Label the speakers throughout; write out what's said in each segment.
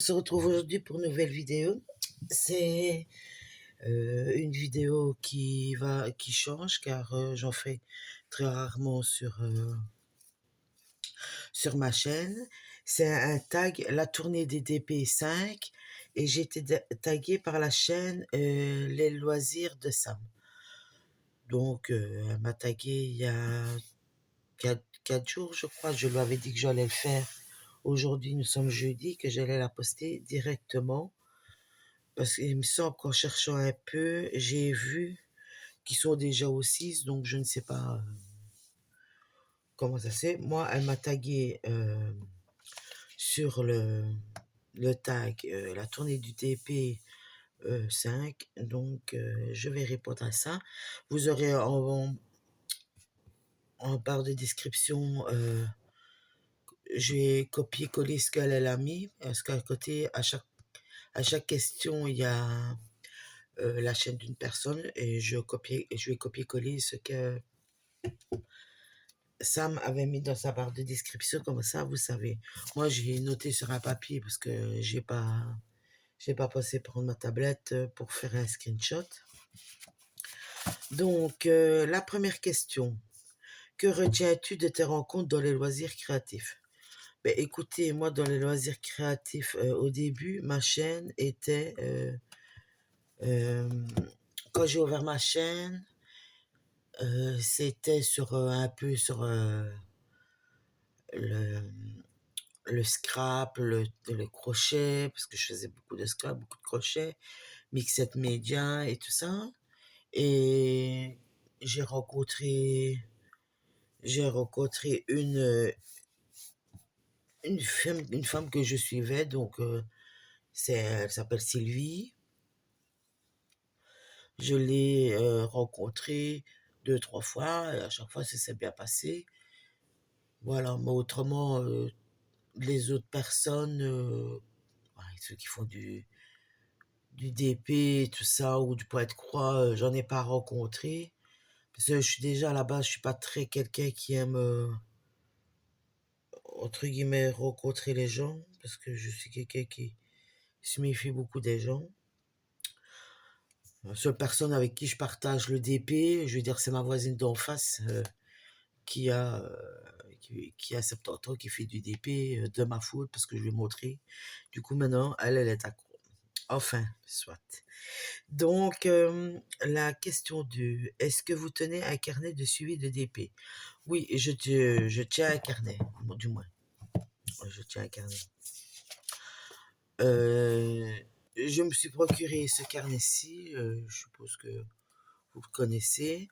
Speaker 1: On se retrouve aujourd'hui pour une nouvelle vidéo. C'est une vidéo qui change car j'en fais très rarement sur ma chaîne. C'est un tag, la tournée des DP5, et j'ai été tagué par la chaîne Les Loisirs de Sam. Donc elle m'a tagué il y a 4 jours, je crois. Je lui avais dit que j'allais le faire. Aujourd'hui, nous sommes jeudi, que j'allais la poster directement. Parce qu'il me semble qu'en cherchant un peu, j'ai vu qu'ils sont déjà au 6, donc je ne sais pas comment ça c'est. Moi, elle m'a tagué sur le tag la tournée du TP 5, donc je vais répondre à ça. Vous aurez en barre de description, j'ai copié-collé ce qu'elle a mis, parce qu'à côté, à chaque question, il y a la chaîne d'une personne, et je vais copier-coller ce que Sam avait mis dans sa barre de description, comme ça, vous savez. Moi, j'ai noté sur un papier parce que j'ai pas passé prendre ma tablette pour faire un screenshot. Donc, la première question. Que retiens-tu de tes rencontres dans les loisirs créatifs? Ben, écoutez, moi, dans les loisirs créatifs, au début, ma chaîne était... euh, quand j'ai ouvert ma chaîne, c'était sur un peu sur le, le scrap, le crochet, parce que je faisais beaucoup de scrap, beaucoup de crochet, mixette média et tout ça. Et j'ai rencontré, j'ai rencontré une femme que je suivais, donc elle s'appelle Sylvie. Je l'ai rencontrée 2, 3 fois, et à chaque fois ça s'est bien passé. Voilà, mais autrement, les autres personnes, ceux qui font du DP, tout ça, ou du poids de croix, j'en ai pas rencontré. Parce que je suis déjà à la base, je suis pas très quelqu'un qui aime, entre guillemets, rencontrer les gens. Parce que je suis quelqu'un qui se méfie beaucoup des gens. La seule personne avec qui je partage le DP, je veux dire, c'est ma voisine d'en face, qui a, qui a 70 ans, qui fait du DP de ma faute, parce que je lui ai montré. Du coup, maintenant, elle est accro. Enfin, soit. Donc, la question 2. Est-ce que vous tenez un carnet de suivi de DP? Oui, je tiens un carnet, du moins. Je tiens un carnet. Je me suis procuré ce carnet-ci, je suppose que vous le connaissez.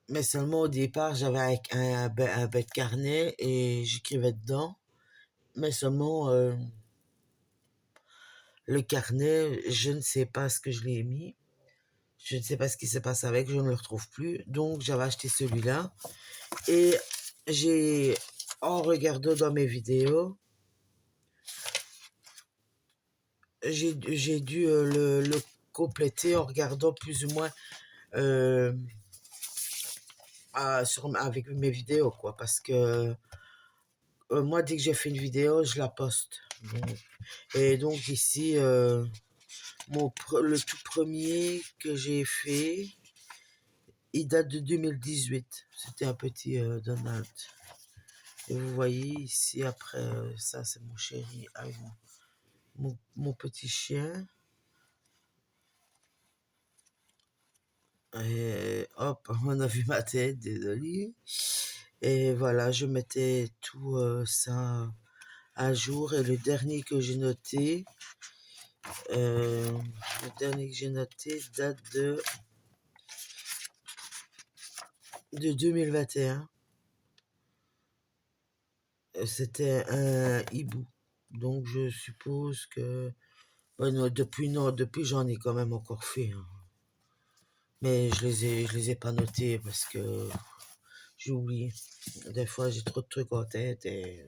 Speaker 1: Mais seulement au départ, j'avais un bête carnet et j'écrivais dedans. Mais seulement, le carnet, je ne sais pas ce que je l'ai mis. Je ne sais pas ce qui s'est passé avec, je ne le retrouve plus. Donc, j'avais acheté celui-là. Et j'ai, en regardant dans mes vidéos, j'ai dû le compléter en regardant plus ou moins avec mes vidéos, quoi. Parce que moi, dès que j'ai fait une vidéo, je la poste. Et donc, ici, le tout premier que j'ai fait, il date de 2018. C'était un petit Donald. Et vous voyez ici, après, ça, c'est mon chéri avec mon petit chien. Et hop, on a vu ma tête, désolé. Et voilà, je mettais tout ça à jour. Et le dernier que j'ai noté, date de 2021. C'était un hibou. Donc je suppose que... Bon, non, depuis j'en ai quand même encore fait, hein. Mais je les ai pas notés parce que j'oublie. Des fois j'ai trop de trucs en tête et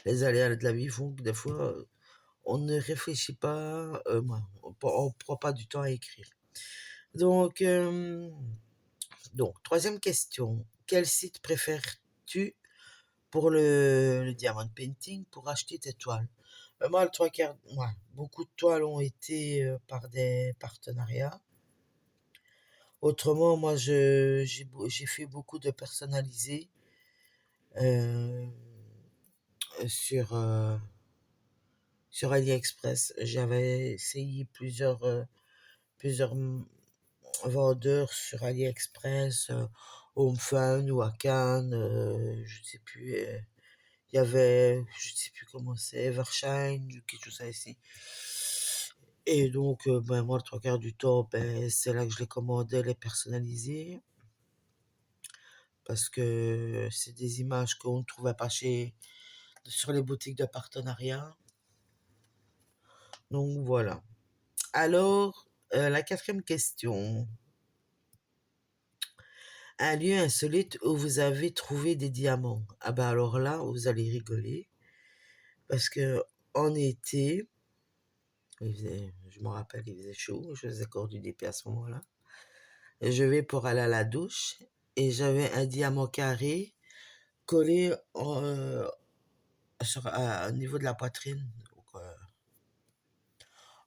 Speaker 1: les aléas de la vie font que des fois on ne réfléchit pas, on prend pas du temps à écrire. Donc, troisième question. Quel site préfères-tu pour le diamond painting pour acheter tes toiles. Moi, le trois quarts, ouais, beaucoup de toiles ont été par des partenariats. Autrement, moi, j'ai fait beaucoup de personnalisés euh, sur, sur AliExpress. J'avais essayé plusieurs vendeurs sur AliExpress, Home Fun ou Akan, je ne sais plus. Il y avait, je ne sais plus comment c'est, Evershine, quelque chose ainsi. Et donc, ben, moi, le trois quarts du temps, ben, c'est là que je les commandais, les personnalisés. Parce que c'est des images qu'on ne trouvait pas sur les boutiques de partenariat. Donc, voilà. Alors, la quatrième question. Un lieu insolite où vous avez trouvé des diamants. Ah ben alors là, vous allez rigoler. Parce que en été, je me rappelle, il faisait chaud, je faisais encore du DP à ce moment-là. Et je vais pour aller à la douche et j'avais un diamant carré collé au niveau de la poitrine. Donc,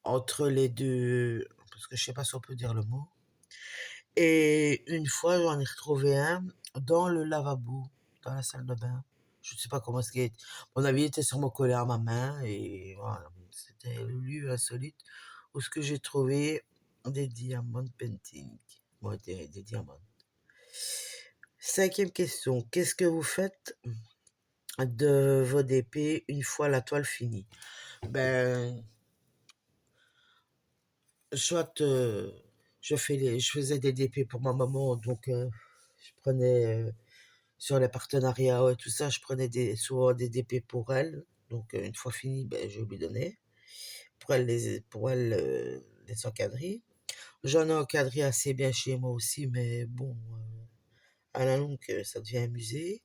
Speaker 1: entre les deux, parce que je sais pas si on peut dire le mot. Et une fois, j'en ai retrouvé un dans le lavabo, dans la salle de bain. Je ne sais pas comment est-ce mon avis, il était sûrement collé à ma main. Et voilà, c'était le lieu insolite où ce que j'ai trouvé des diamants painting. Bon, des diamants. Cinquième question. Qu'est-ce que vous faites de vos DP une fois la toile finie? Ben, soit je faisais des DP pour ma maman, donc je prenais sur les partenariats et tout ça, je prenais souvent des DP pour elle. Donc une fois fini, ben, je lui donnais pour elle les encadrer. J'en ai encadré assez bien chez moi aussi, mais bon, à la longue, ça devient un musée.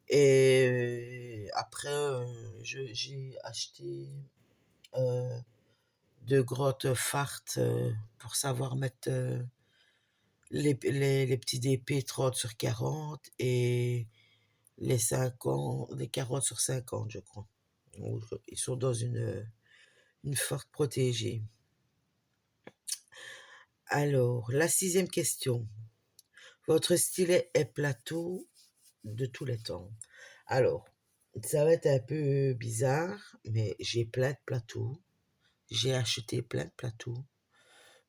Speaker 1: Et après, j'ai acheté euh, de grottes fartes pour savoir mettre les petits DP 30 sur 40 et les 50, les 40 sur 50, je crois. Ils sont dans une forte protégée. Alors, la sixième question. Votre stylet est plateau de tous les temps. Alors, ça va être un peu bizarre, mais j'ai plein de plateaux. J'ai acheté plein de plateaux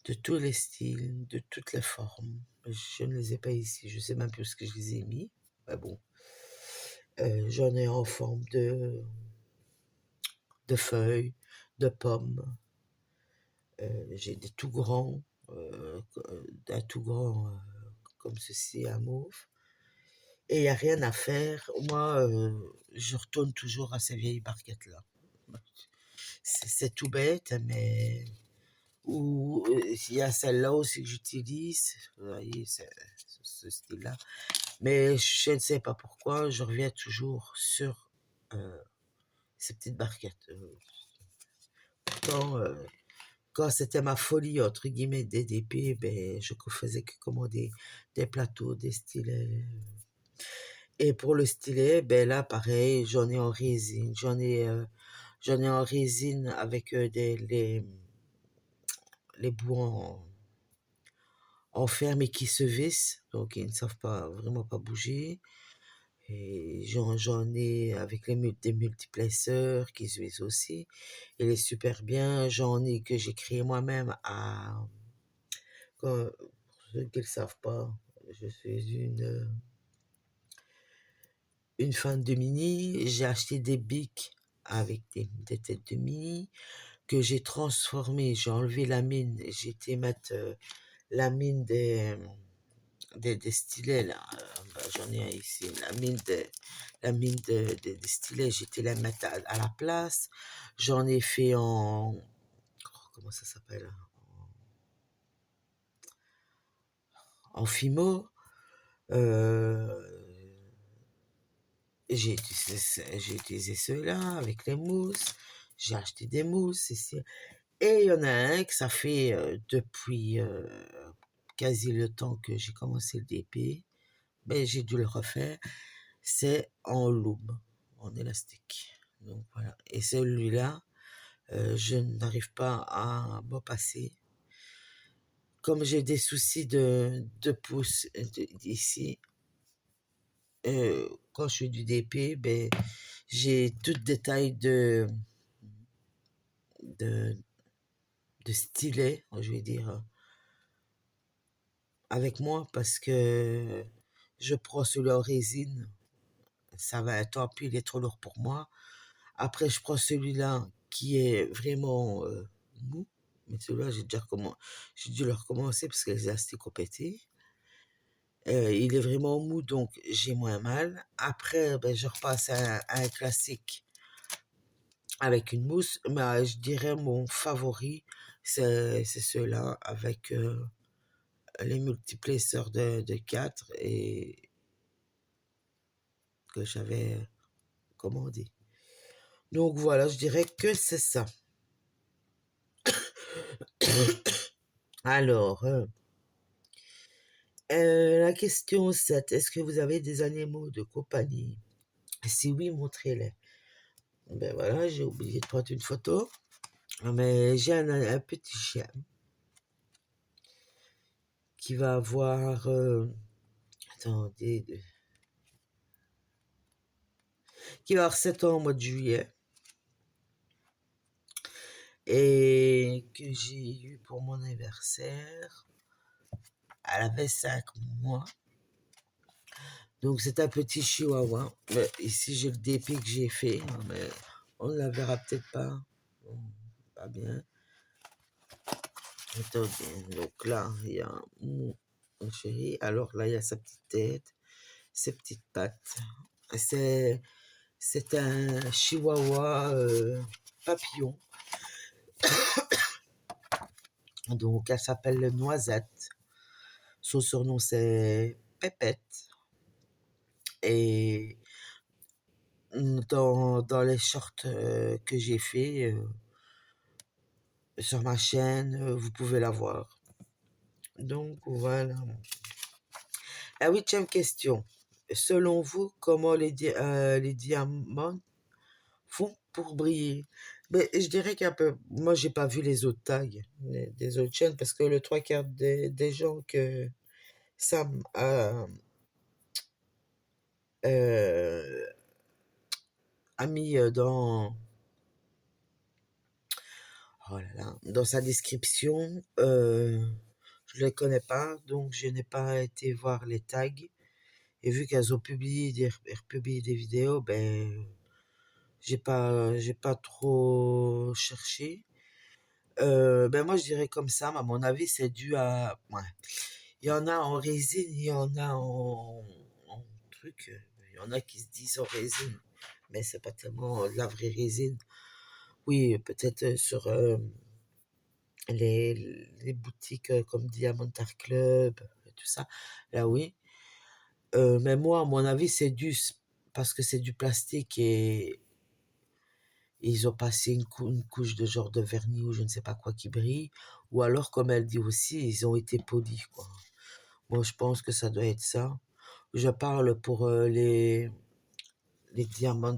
Speaker 1: de tous les styles, de toutes les formes. Je ne les ai pas ici, je sais même plus ce que je les ai mis. Mais bon, j'en ai en forme de feuilles, de pommes. J'ai des tout grands, d'un tout grand comme ceci, un mauve. Et il n'y a rien à faire. Moi, je retourne toujours à ces vieilles barquettes-là. C'est tout bête, mais ou il y a celle-là aussi que j'utilise. Vous voyez, ce style-là. Mais je ne sais pas pourquoi, je reviens toujours sur ces petites barquettes. Pourtant, quand c'était ma folie, entre guillemets, DDP, ben, je faisais que commander des plateaux, des stylets. Et pour le stylet, ben là, pareil, j'en ai en résine. J'en ai en résine avec les bouts en fer, mais qui se vissent. Donc, ils ne savent pas, vraiment pas bouger. Et j'en ai avec des multiplaceurs qui se vissent aussi. Il est super bien. J'en ai que j'ai créé moi-même pour ceux qui ne le savent pas, je suis une fan de mini. J'ai acheté des bics avec des têtes de mini que j'ai transformées. J'ai enlevé la mine. J'ai été mettre la mine des stylets. Là. Ben, j'en ai un ici. Des stylets, j'ai été la mettre à la place. J'en ai fait comment ça s'appelle? En fimo. J'ai utilisé ceux-là avec les mousses. J'ai acheté des mousses ici. Et il y en a un que ça fait depuis quasi le temps que j'ai commencé le DP. Mais j'ai dû le refaire. c'est en loom, en élastique. Donc voilà. Et celui-là, je n'arrive pas à m'en passer. Comme j'ai des soucis de pouce ici, quand je fais du DP, ben, j'ai tout détail de, de stylet, je vais dire, avec moi parce que je prends celui en résine. Ça va, tant pis, il est trop lourd pour moi. Après, je prends celui-là qui est vraiment mou. Mais celui-là, j'ai dû le recommencer parce que les élastiques ont pété. Il est vraiment mou, donc j'ai moins mal. Après, ben, je repasse à un classique avec une mousse. Mais je dirais mon favori, c'est ceux-là avec les multiplesseurs de 4 et que j'avais commandé. Donc voilà, je dirais que c'est ça. Alors, la question 7. Est-ce que vous avez des animaux de compagnie? Si oui, montrez-les. Ben voilà, j'ai oublié de prendre une photo. Mais j'ai un petit chien qui va avoir... attendez. Qui va avoir 7 ans au mois de juillet. Et que j'ai eu pour mon anniversaire. Elle avait 5 mois. Donc c'est un petit chihuahua. Mais ici j'ai le DP que j'ai fait. Mais on ne la verra peut-être pas. Bon, pas bien. Attendez, donc là, il y a mon chéri. Alors là, il y a sa petite tête, ses petites pattes. C'est, c'est un chihuahua papillon. Donc, elle s'appelle Noisette. Son surnom, c'est Pépette. Et dans les shorts que j'ai fait sur ma chaîne, vous pouvez la voir. Donc, voilà. La 8e question. Selon vous, comment les diamants font pour briller? Mais je dirais qu'un peu. Moi, j'ai pas vu les autres tags des autres chaînes parce que le 3/4 des gens que Sam euh, a mis oh là là, dans sa description, je les connais pas, donc je n'ai pas été voir les tags. Et vu qu'elles ont republié des vidéos, ben j'ai pas trop cherché. Ben moi je dirais comme ça, mais à mon avis c'est dû à... Ouais. Il y en a en résine, il y en a en truc. Il y en a qui se disent en résine, mais c'est pas tellement de la vraie résine. Oui, peut-être sur les boutiques comme Diamond Art Club, tout ça. Là oui. Mais moi, à mon avis, c'est dû parce que c'est du plastique et ils ont passé une couche de genre de vernis ou je ne sais pas quoi qui brille. Ou alors, comme elle dit aussi, ils ont été polis, quoi. Moi, je pense que ça doit être ça. Je parle pour les diamants.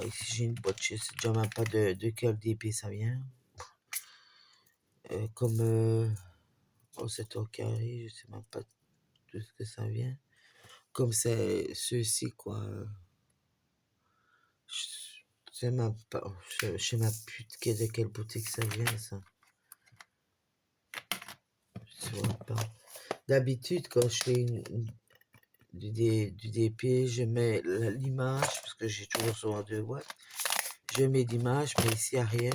Speaker 1: Ici, j'ai une boîte, je sais déjà même pas de quel DP ça vient. Comme oh, c'est au carré, je sais même pas de ce que ça vient. Comme c'est ceux-ci, quoi. Je sais même pas, je sais même plus de quelle boutique ça vient, ça. Je vois pas. D'habitude, quand je fais du DP, je mets l'image, parce que j'ai toujours souvent 2 boîtes. Je mets l'image, mais ici, il n'y a rien.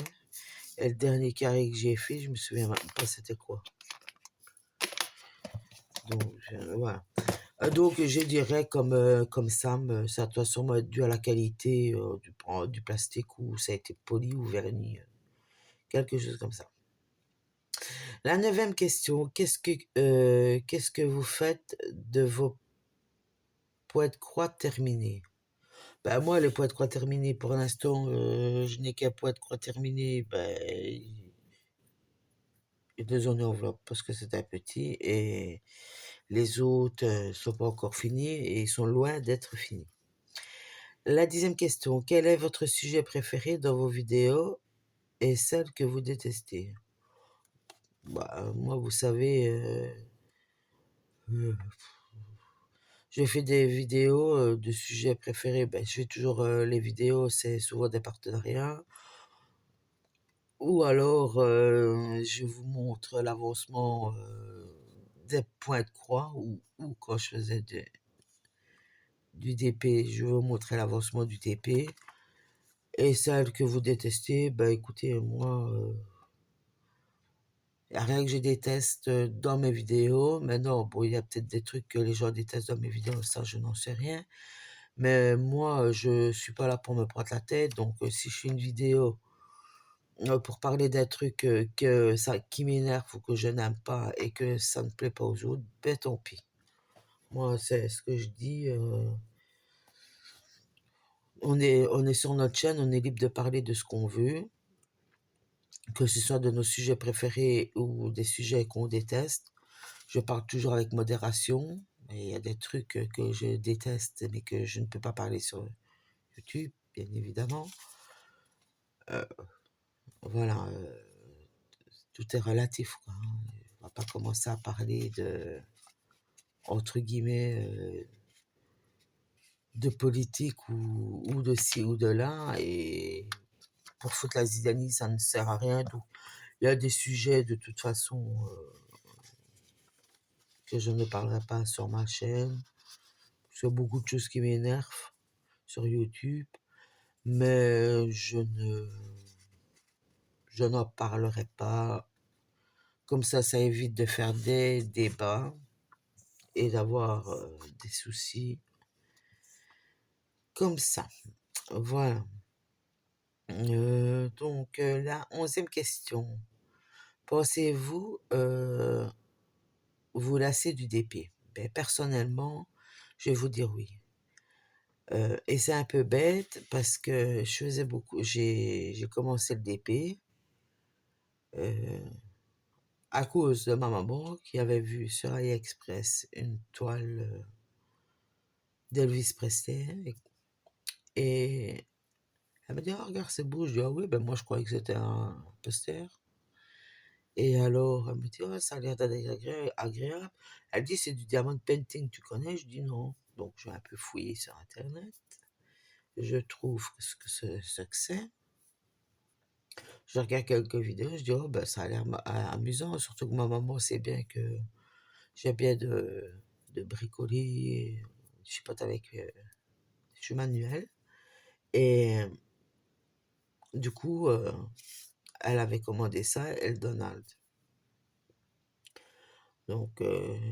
Speaker 1: Et le dernier carré que j'ai fait, je me souviens même pas c'était quoi. Donc, voilà. Donc, je dirais comme Sam, ça doit sûrement être dû à la qualité du plastique ou ça a été poli ou verni. Quelque chose comme ça. La 9e question, qu'est-ce que vous faites de vos poids de croix terminés? Ben, moi, les poids de croix terminés, pour l'instant, je n'ai qu'un poids de croix terminé. Ben, il est dans une enveloppe parce que c'est un petit. Et Les autres sont pas encore finis et ils sont loin d'être finis. La 10e question. Quel est votre sujet préféré dans vos vidéos et celle que vous détestez? Bah, moi, vous savez, euh, j'ai fait des vidéos de sujets préférés. Ben, je fais toujours les vidéos, c'est souvent des partenariats. Ou alors, je vous montre l'avancement des points de croix, ou quand je faisais du DP, je vais vous montrer l'avancement du TP. Et celle que vous détestez, ben écoutez, moi, il n'y a rien que je déteste dans mes vidéos. Maintenant, bon, il y a peut-être des trucs que les gens détestent dans mes vidéos, ça, je n'en sais rien. Mais moi, je suis pas là pour me prendre la tête. Donc, si je fais une vidéo pour parler d'un truc qui m'énerve ou que je n'aime pas et que ça ne plaît pas aux autres, ben tant pis. Moi, c'est ce que je dis. On est sur notre chaîne, on est libre de parler de ce qu'on veut, que ce soit de nos sujets préférés ou des sujets qu'on déteste. Je parle toujours avec modération. Il y a des trucs que je déteste, mais que je ne peux pas parler sur YouTube, bien évidemment. Voilà, tout est relatif, quoi. On va pas commencer à parler entre guillemets, de politique ou de ci ou de là. Et pour foutre la zizanie, ça ne sert à rien. Donc, il y a des sujets, de toute façon, que je ne parlerai pas sur ma chaîne. Il y a beaucoup de choses qui m'énervent sur YouTube. Mais je n'en parlerai pas. Comme ça évite de faire des débats et d'avoir des soucis comme ça. Voilà. Donc, la 11e question. Pensez-vous vous lasser du DP? Ben, personnellement, je vais vous dire oui. Et c'est un peu bête parce que je faisais beaucoup. J'ai commencé le DP à cause de ma maman qui avait vu sur AliExpress une toile d'Elvis Presley. Et elle m'a dit: «Ah, regarde, c'est beau.» Je dis: «Ah oui, ben moi je croyais que c'était un poster.» Et alors, elle me dit: «Oh, ça a l'air d'être agréable.» Elle dit: «C'est du diamond painting, tu connais?» Je dis: «Non.» Donc j'ai un peu fouillé sur Internet. Je trouve ce que c'est. Je regarde quelques vidéos, je dis: «Oh, ben ça a l'air amusant.» Surtout que ma maman sait bien que j'aime bien de bricoler. Je suis pote avec. Je suis manuel. Et du coup, elle avait commandé ça, elle Donald. Donc,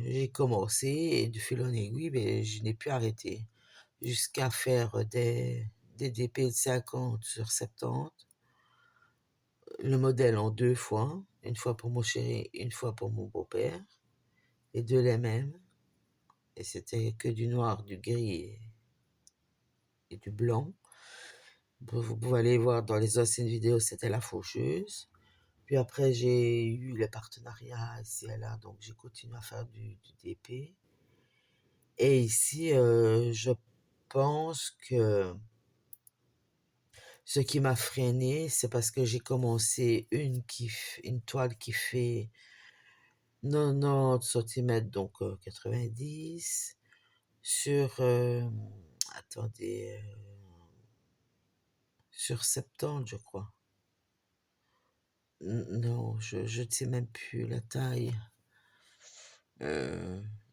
Speaker 1: j'ai commencé et de fil en aiguille, mais je n'ai plus arrêté. Jusqu'à faire des DP de 50 sur 70. Le modèle en 2 fois. Une fois pour mon chéri, une fois pour mon beau-père. Les deux les mêmes. Et c'était que du noir, du gris et du blanc. Vous pouvez aller voir dans les anciennes vidéos, c'était la faucheuse. Puis après, j'ai eu les partenariats ici et là, donc j'ai continué à faire du DP. Et ici, je pense que ce qui m'a freiné, c'est parce que j'ai commencé une toile qui fait 90 cm, donc 90, sur, attendez, sur 70, je crois. Non, je ne sais même plus la taille.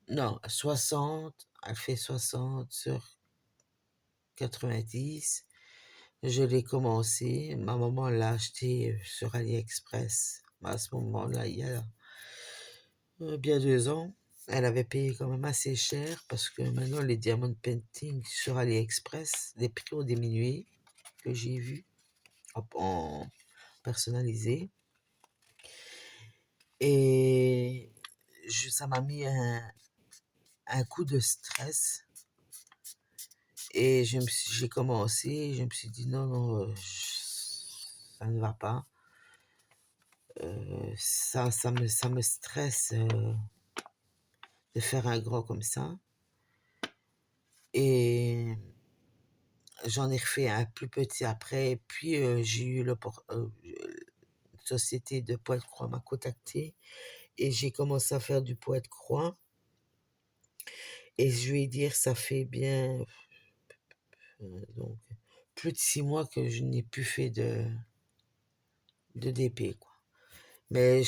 Speaker 1: Non, 60, elle fait 60 sur 90. Je l'ai commencé. Ma maman l'a acheté sur AliExpress. À ce moment-là, il y a bien 2 ans. Elle avait payé quand même assez cher parce que maintenant, les diamond painting sur AliExpress, les prix ont diminué, que j'ai vu en personnalisé. Et ça m'a mis un coup de stress. Et j'ai commencé, je me suis dit non, non, ça ne va pas. Ça me stresse de faire un grand comme ça. Et j'en ai refait un plus petit après. Et puis, j'ai eu une société de poids de croix m'a contacté et j'ai commencé à faire du poids de croix. Et je vais dire, ça fait bien donc, plus de 6 mois que je n'ai plus fait de DP, quoi. Mais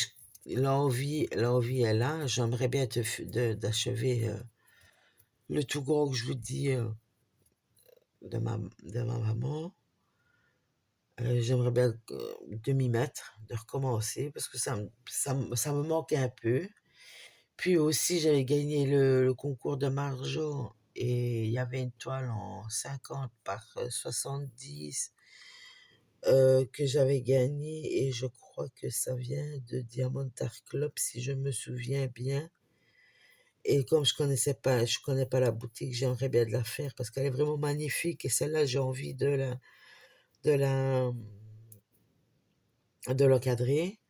Speaker 1: l'envie est là. J'aimerais bien d'achever le tout grand que je vous dis de ma maman. J'aimerais bien de m'y mettre, de recommencer, parce que ça me manque un peu. Puis aussi, j'avais gagné le concours de Marjo, et il y avait une toile en 50 par 70 que j'avais gagnée, et je crois que ça vient de Diamond Art Club, si je me souviens bien. Et comme je connais pas la boutique, j'aimerais bien de la faire parce qu'elle est vraiment magnifique, et celle-là, j'ai envie de la, de l'encadrer.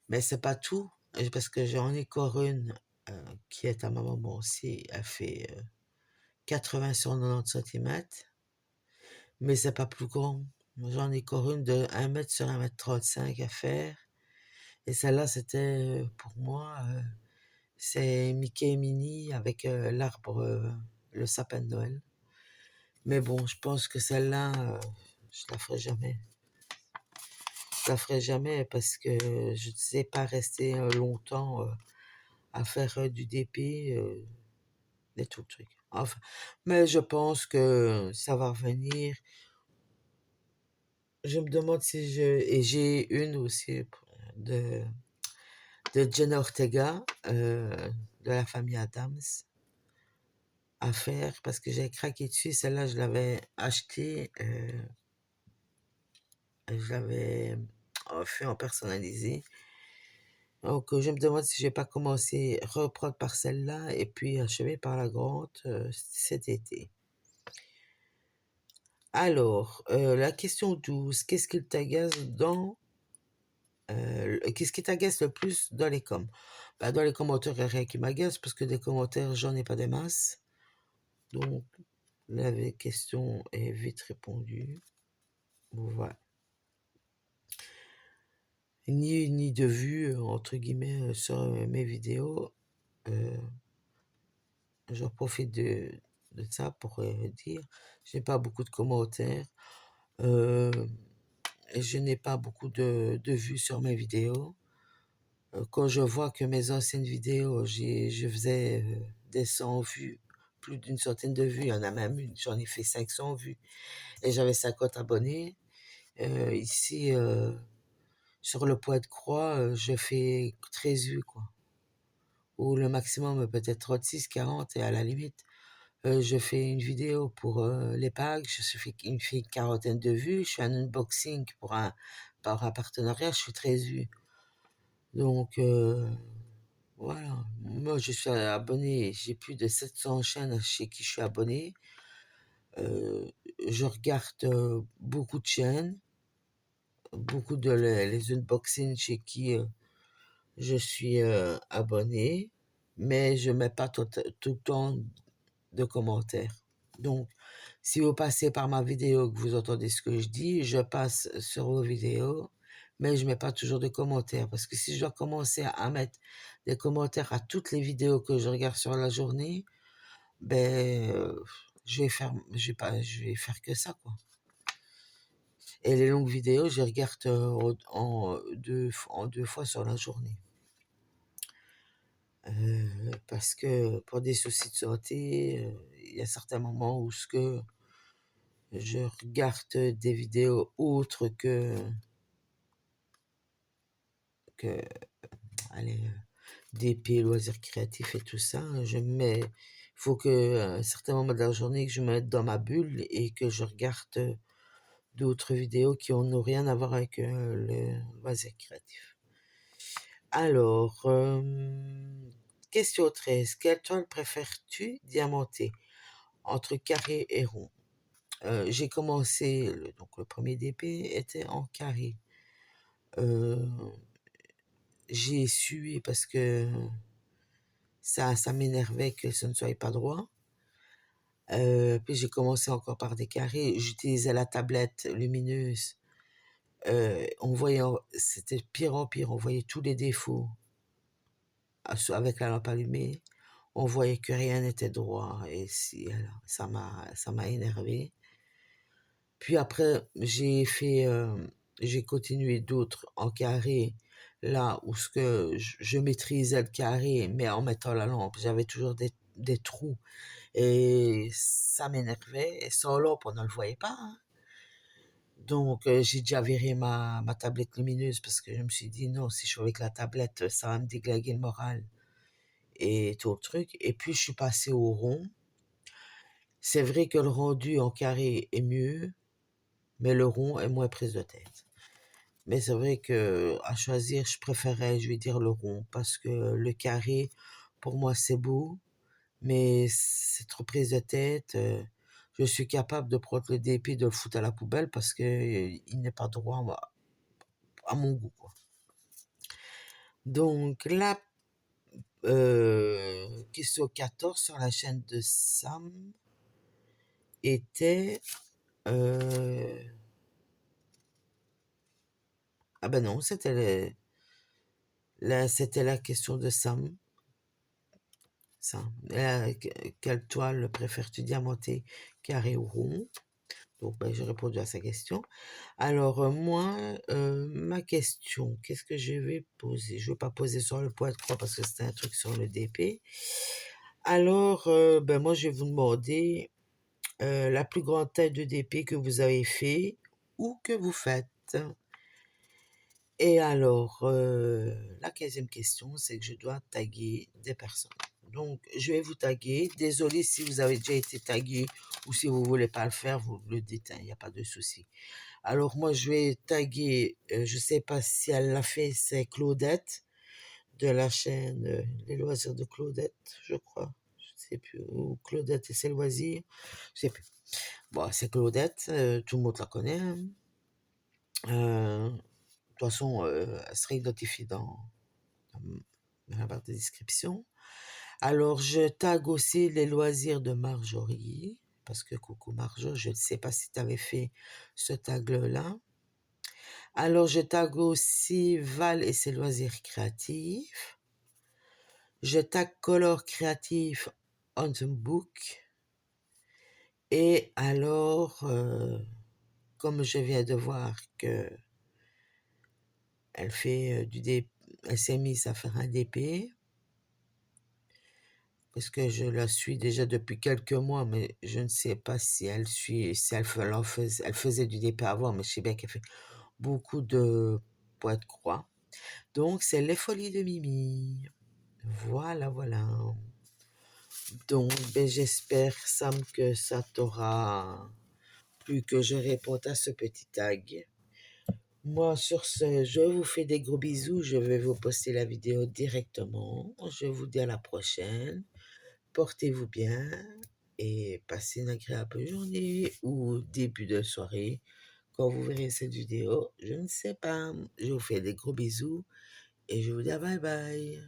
Speaker 1: Mais c'est pas tout, parce que j'en ai encore une qui est à ma maman aussi. Elle fait 80 sur 90 cm, mais c'est pas plus grand. J'en ai encore une de 1 mètre sur 1 m 35 à faire. Et celle-là, c'était pour moi, c'est Mickey et Minnie avec l'arbre, le sapin de Noël. Mais bon, je pense que celle-là, je la ferai jamais. Je la ferai jamais parce que je ne sais pas rester longtemps à faire du DP, et tout le truc. Enfin, mais je pense que ça va revenir. Je me demande si je... Et j'ai une aussi de, de Jenna Ortega, de la famille Adams, à faire parce que j'ai craqué dessus. Celle-là, je l'avais achetée, je l'avais fait en personnalisé. Donc, je me demande si je vais pas commencer, reprendre par celle-là et puis achever par la grande cet été. Alors, la question 12, qu'est-ce qui t'agace le plus dans les coms? Bah, dans les commentaires, il n'y a rien qui m'agace parce que des commentaires, j'en ai pas des masses. Donc, la question est vite répondue. Voilà. Ni de vues, entre guillemets, sur mes vidéos. J'en profite de ça pour dire, je n'ai pas beaucoup de commentaires. Euh, je n'ai pas beaucoup de vues sur mes vidéos. Quand je vois que mes anciennes vidéos, je faisais des 100 vues, plus d'une centaine de vues, il y en a même une, j'en ai fait 500 vues, et j'avais 50 abonnés. Ici, sur le poids de croix, je fais 13 vues, quoi. Ou le maximum peut-être 36, 40, et à la limite, je fais une vidéo pour les packs, fais une quarantaine de vues, je fais un unboxing par un partenariat, je fais 13 vues. Donc, voilà. Moi, je suis abonné, j'ai plus de 700 chaînes chez qui je suis abonné. Je regarde beaucoup de chaînes, beaucoup de les unboxings chez qui je suis abonné, mais je mets pas tout le temps de commentaires. Donc, si vous passez par ma vidéo, que vous entendez ce que je dis, je passe sur vos vidéos, mais je mets pas toujours de commentaires, parce que si je dois commencer à mettre des commentaires à toutes les vidéos que je regarde sur la journée, ben, je vais faire que ça, quoi. Et les longues vidéos, je les regarde en deux fois sur la journée. Parce que pour des soucis de santé, il y a certains moments où je regarde des vidéos autres que allez, DP, loisirs créatifs et tout ça. Il faut qu'à un certain moment de la journée, que je me mette dans ma bulle et que je regarde d'autres vidéos qui n'ont rien à voir avec le loisir créatif. Alors, question 13. Quelle toile préfères-tu diamanter entre carré et rond? J'ai commencé, donc le premier DP était en carré. J'ai sué parce que Ça m'énervait que ce ne soit pas droit. Puis j'ai commencé encore par des carrés. J'utilisais la tablette lumineuse. On voyait, c'était pire en pire. On voyait tous les défauts avec la lampe allumée. On voyait que rien n'était droit. Et si, alors, ça m'a énervé. Puis après, j'ai continué d'autres en carré, là où je maîtrisais le carré, mais en mettant la lampe, j'avais toujours des trous. Et ça m'énervait. Et sans lampe, on ne le voyait pas, hein. Donc, j'ai déjà viré ma tablette lumineuse parce que je me suis dit, non, si je suis avec la tablette, ça va me déglinguer le moral et tout le truc. Et puis, je suis passée au rond. C'est vrai que le rendu en carré est mieux, mais le rond est moins prise de tête. Mais c'est vrai que à choisir, je préférais, je vais dire, le rond parce que le carré, pour moi, c'est beau, mais c'est trop prise de tête. Je suis capable de prendre le DP, de le foutre à la poubelle parce que il n'est pas droit à mon goût, quoi. Donc la question 14 sur la chaîne de Sam était... ah ben non, c'était la question de Sam. Ça. Quelle toile préfères-tu, diamantée, carré ou rond? Donc, ben, j'ai répondu à sa question. Alors, moi, ma question, qu'est-ce que je vais poser? Je ne vais pas poser sur le point de croix parce que c'était un truc sur le DP. Alors, ben, moi, je vais vous demander la plus grande taille de DP que vous avez fait ou que vous faites. Et alors, la 15e question, c'est que je dois taguer des personnes. Donc, je vais vous taguer. Désolé si vous avez déjà été tagué ou si vous ne voulez pas le faire, vous le dites, il n'y a pas de souci. Alors, moi, je vais taguer, je ne sais pas si elle l'a fait, c'est Claudette de la chaîne Les Loisirs de Claudette, je crois. Je ne sais plus, ou Claudette et ses loisirs, je ne sais plus. Bon, c'est Claudette, tout le monde la connaît, hein. De toute façon, elle serait identifiée dans la barre de description. Alors, je tag aussi les loisirs de Marjorie, parce que coucou Marjo, je ne sais pas si tu avais fait ce tag-là. Alors, je tag aussi Val et ses loisirs créatifs. Je tag Color Créatif on the book. Et alors, comme je viens de voir que elle fait elle s'est mise à faire un DP, parce que je la suis déjà depuis quelques mois, mais je ne sais pas si elle elle faisait du DP avant, mais je sais bien qu'elle fait beaucoup de points de croix. Donc, c'est les folies de Mimi. Voilà, voilà. Donc, ben, j'espère, Sam, que ça t'aura plu, que je réponde à ce petit tag. Moi, sur ce, je vous fais des gros bisous. Je vais vous poster la vidéo directement. Je vous dis à la prochaine. Portez-vous bien et passez une agréable journée ou début de soirée quand vous verrez cette vidéo. Je ne sais pas. Je vous fais des gros bisous et je vous dis bye bye.